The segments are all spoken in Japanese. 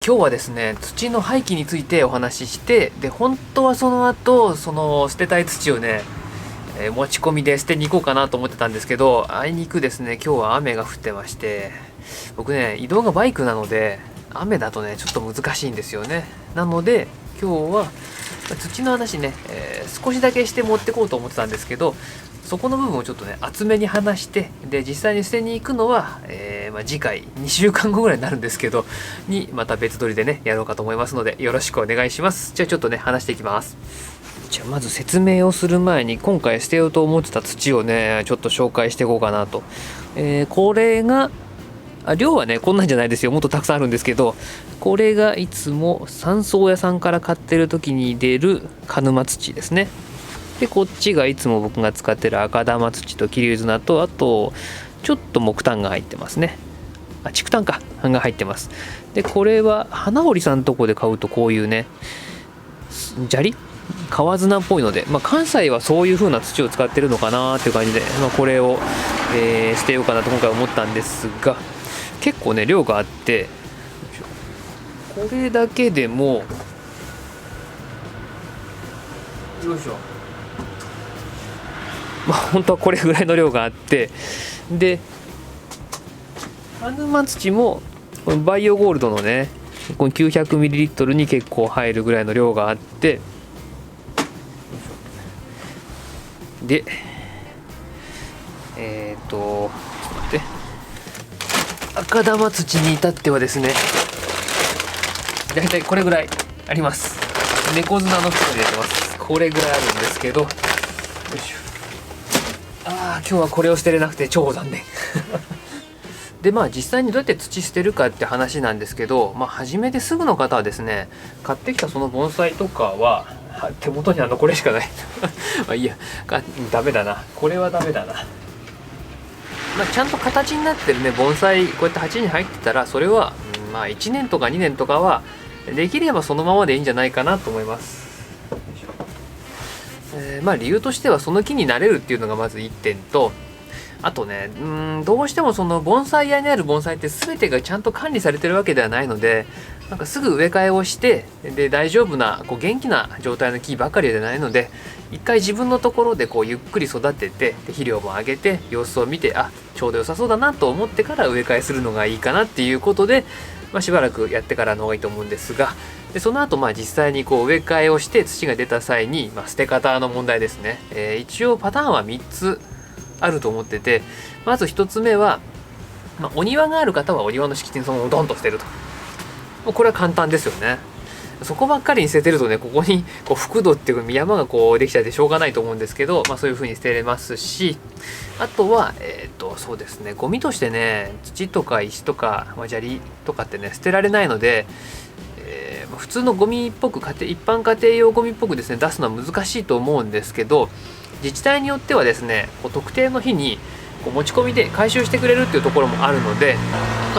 今日はですね、土の廃棄についてお話しして、で、本当はその後、捨てたい土をね、持ち込みで捨てに行こうかなと思ってたんですけど、あいにくですね、今日は雨が降ってまして、僕ね、移動がバイクなので、雨だとね、ちょっと難しいんですよね。なので、今日は、土の話ね、少しだけして持ってこうと思ってたんですけど、そこの部分をちょっとね、厚めに話して、で、実際に捨てに行くのは、次回、2週間後ぐらいになるんですけど、また別撮りでね、やろうかと思いますので、よろしくお願いします。じゃあちょっとね、話していきます。じゃあまず説明をする前に、今回捨てようと思ってた土をね、ちょっと紹介していこうかなと。これが、量はね、こんなんじゃないですよ。もっとたくさんあるんですけど、これがいつも山荘屋さんから買ってる時に出る鹿沼土ですね。で、こっちがいつも僕が使ってる赤玉土と桐生砂と、あと、ちょっと木炭が入ってますね。竹炭か。が入ってます。で、これは、花織さんのとこで買うとこういうね、砂利川砂っぽいので、関西はそういう風な土を使ってるのかなっていう感じで、これを、捨てようかなと今回思ったんですが、結構ね、量があって、これだけでも、よいしょ。本当はこれぐらいの量があって、で鹿沼土もこのバイオゴールドのね、この 900ml に結構入るぐらいの量があって、でちょっと待って、赤玉土に至ってはですね、だいたいこれぐらいあります。猫砂の袋に入れてます。これぐらいあるんですけど、よいしょ。今日はこれを捨てれなくて超残念で実際にどうやって土捨てるかって話なんですけど、初めてすぐの方はですね、買ってきたその盆栽とかは手元にこれしかないいいや、ダメだな、これはダメだな。ちゃんと形になってるね盆栽、こうやって鉢に入ってたら、それは、1年とか2年とかはできればそのままでいいんじゃないかなと思います。理由としてはその木になれるっていうのがまず1点と、あとね、どうしてもその盆栽屋にある盆栽って全てがちゃんと管理されてるわけではないので、すぐ植え替えをして、で大丈夫な元気な状態の木ばかりではないので、一回自分のところでゆっくり育てて、で肥料もあげて様子を見て、ちょうど良さそうだなと思ってから植え替えするのがいいかなっていうことで、しばらくやってからの方がいいと思うんですが、でその後実際に植え替えをして土が出た際に、捨て方の問題ですね。一応パターンは3つあると思ってて、まず1つ目は、お庭がある方はお庭の敷地にそのままドンと捨てると。これは簡単ですよね。そこばっかりに捨ててるとね、ここに覆土っていう山ができちゃってしょうがないと思うんですけど、そういう風に捨てれますし、あとはそうですね、ゴミとしてね、土とか石とか、砂利とかってね捨てられないので、普通のゴミっぽく一般家庭用ゴミっぽくですね出すのは難しいと思うんですけど、自治体によってはですね、特定の日に持ち込みで回収してくれるっていうところもあるので、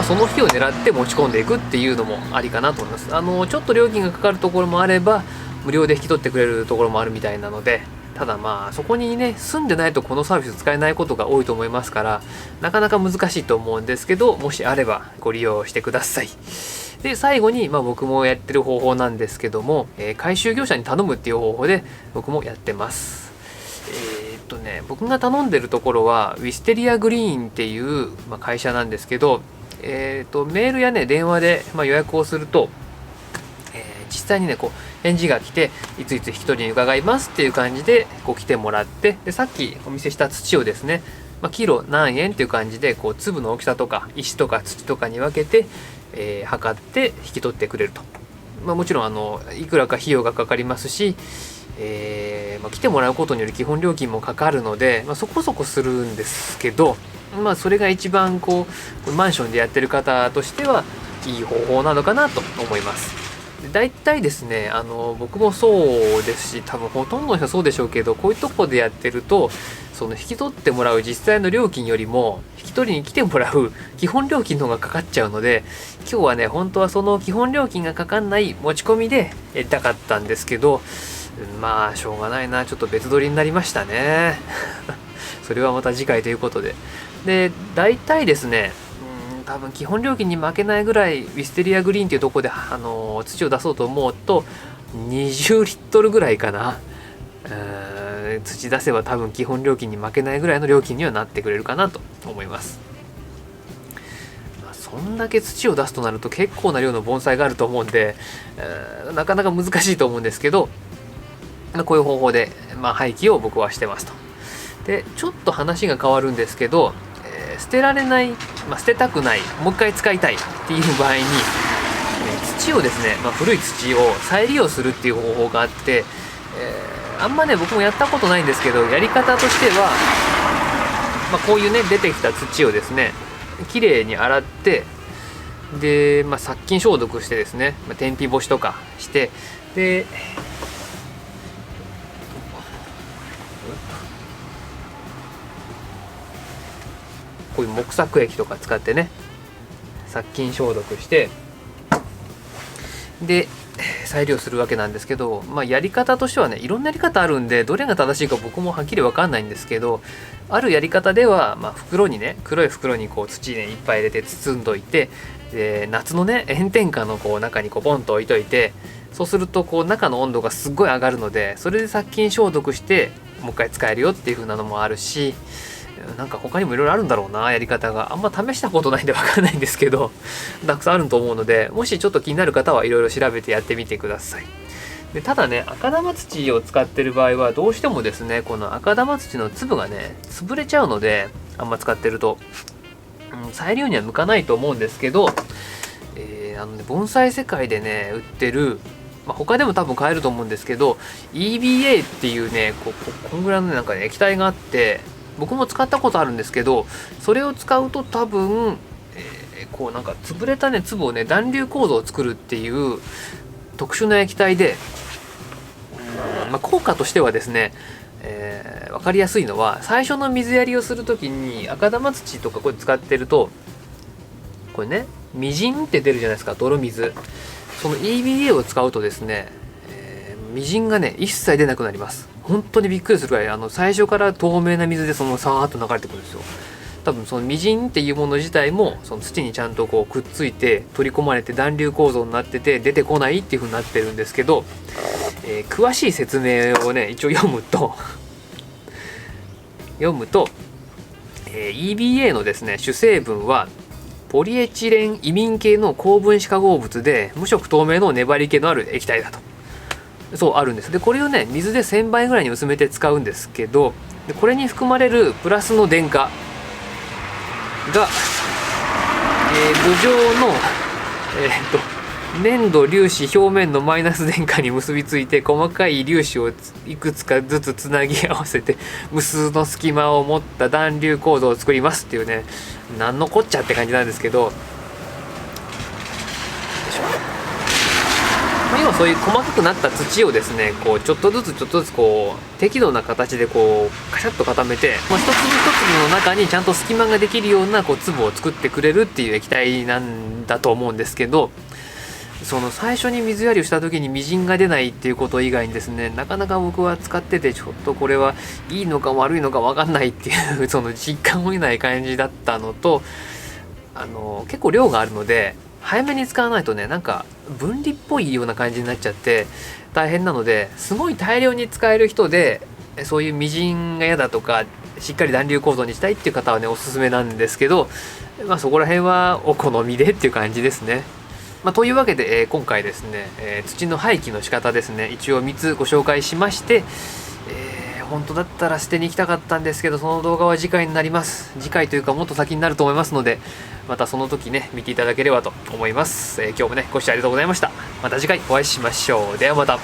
その日を狙って持ち込んでいくっていうのもありかなと思います。ちょっと料金がかかるところもあれば、無料で引き取ってくれるところもあるみたいなので、ただそこにね住んでないとこのサービス使えないことが多いと思いますから、なかなか難しいと思うんですけど、もしあればご利用してください。で最後に、僕もやってる方法なんですけども、回収業者に頼むっていう方法で僕もやってます。僕が頼んでるところはウィステリアグリーンっていう、会社なんですけど、メールやね電話で、予約をすると、実際にね返事が来て、いついつ引き取りに伺いますっていう感じで来てもらって、でさっきお見せした土をですね、キロ何円っていう感じで粒の大きさとか石とか土とかに分けて、測って引き取ってくれると。もちろんいくらか費用がかかりますし、来てもらうことによる基本料金もかかるので、そこそこするんですけど、それが一番マンションでやってる方としてはいい方法なのかなと思います。だいたいですね、僕もそうですし、多分ほとんどの人はそうでしょうけど、こういうとこでやってると、その引き取ってもらう実際の料金よりも引き取りに来てもらう基本料金の方がかかっちゃうので、今日はね本当はその基本料金がかかんない持ち込みでやりたかったんですけど、しょうがないな、ちょっと別撮りになりましたねそれはまた次回ということで。で大体ですね、多分基本料金に負けないぐらいウィステリアグリーンっていうところで、土を出そうと思うと20リットルぐらいかな。土出せば多分基本料金に負けないぐらいの料金にはなってくれるかなと思います。そんだけ土を出すとなると結構な量の盆栽があると思うんで、なかなか難しいと思うんですけど、こういう方法で、廃棄を僕はしてますと。でちょっと話が変わるんですけど、捨てられない、捨てたくない、もう一回使いたいっていう場合に、土をですね、古い土を再利用するっていう方法があって、あんまね僕もやったことないんですけど、やり方としては、こういうね出てきた土をですねきれいに洗って、で、殺菌消毒してですね、天日干しとかして、でこういう木作液とか使ってね殺菌消毒して、で再利用するわけなんですけど、やり方としてはねいろんなやり方あるんで、どれが正しいか僕もはっきり分かんないんですけど、あるやり方では、袋にね黒い袋にこう土ねいっぱい入れて包んどいて、で夏のね炎天下のこう中にこうボンと置いといて、そうするとこう中の温度がすっごい上がるので、それで殺菌消毒してもう一回使えるよっていう風なのもあるし、なんか他にもいろいろあるんだろうな、やり方があんま試したことないんで分かんないんですけど、たくさんあると思うので、もしちょっと気になる方はいろいろ調べてやってみてください。でただね赤玉土を使ってる場合はどうしてもですねこの赤玉土の粒がね潰れちゃうので、あんま使ってると、再利用には向かないと思うんですけど、盆栽世界でね売ってる、他でも多分買えると思うんですけど EBA っていうねこんぐらいのなんかね液体があって、僕も使ったことあるんですけど、それを使うと多分、こうなんか潰れたね粒をね団粒構造を作るっていう特殊な液体で、効果としてはですね、分かりやすいのは、最初の水やりをする時に赤玉土とかこれ使ってると、これねみじんって出るじゃないですか、泥水。その EBA を使うとですね、みじんがね一切出なくなります。本当にびっくりするぐらい、最初から透明な水でそのさーっと流れてくるんですよ。多分そのみじんっていうもの自体もその土にちゃんとこうくっついて取り込まれて団粒構造になってて出てこないっていう風になってるんですけど、詳しい説明をね一応読むとEBA のですね主成分はポリエチレンイミン系の高分子化合物で無色透明の粘り気のある液体だと。そうあるんです。でこれをね水で1000倍ぐらいに薄めて使うんですけど、でこれに含まれるプラスの電荷が、土壌の粘土粒子表面のマイナス電荷に結びついて、細かい粒子をいくつかずつつなぎ合わせて無数の隙間を持った団粒構造を作りますっていうね、なんのこっちゃって感じなんですけど、今そういう細かくなった土をですねこうちょっとずつこう適度な形でこうカシャッと固めて、一粒一粒の中にちゃんと隙間ができるようなこう粒を作ってくれるっていう液体なんだと思うんですけど、その最初に水やりをした時にみじんが出ないっていうこと以外にですね、なかなか僕は使っててちょっとこれはいいのか悪いのか分かんないっていうその実感を得ない感じだったのと、結構量があるので早めに使わないとねなんか分離っぽいような感じになっちゃって大変なので、すごい大量に使える人でそういうみじんが嫌だとかしっかり団粒構造にしたいっていう方はねおすすめなんですけど、そこら辺はお好みでっていう感じですね。というわけで、今回ですね、土の廃棄の仕方ですね一応3つご紹介しまして、本当だったら捨てに行きたかったんですけど、その動画は次回になります。次回というかもっと先になると思いますので、またその時ね見ていただければと思います。今日もねご視聴ありがとうございました。また次回お会いしましょう。ではまた。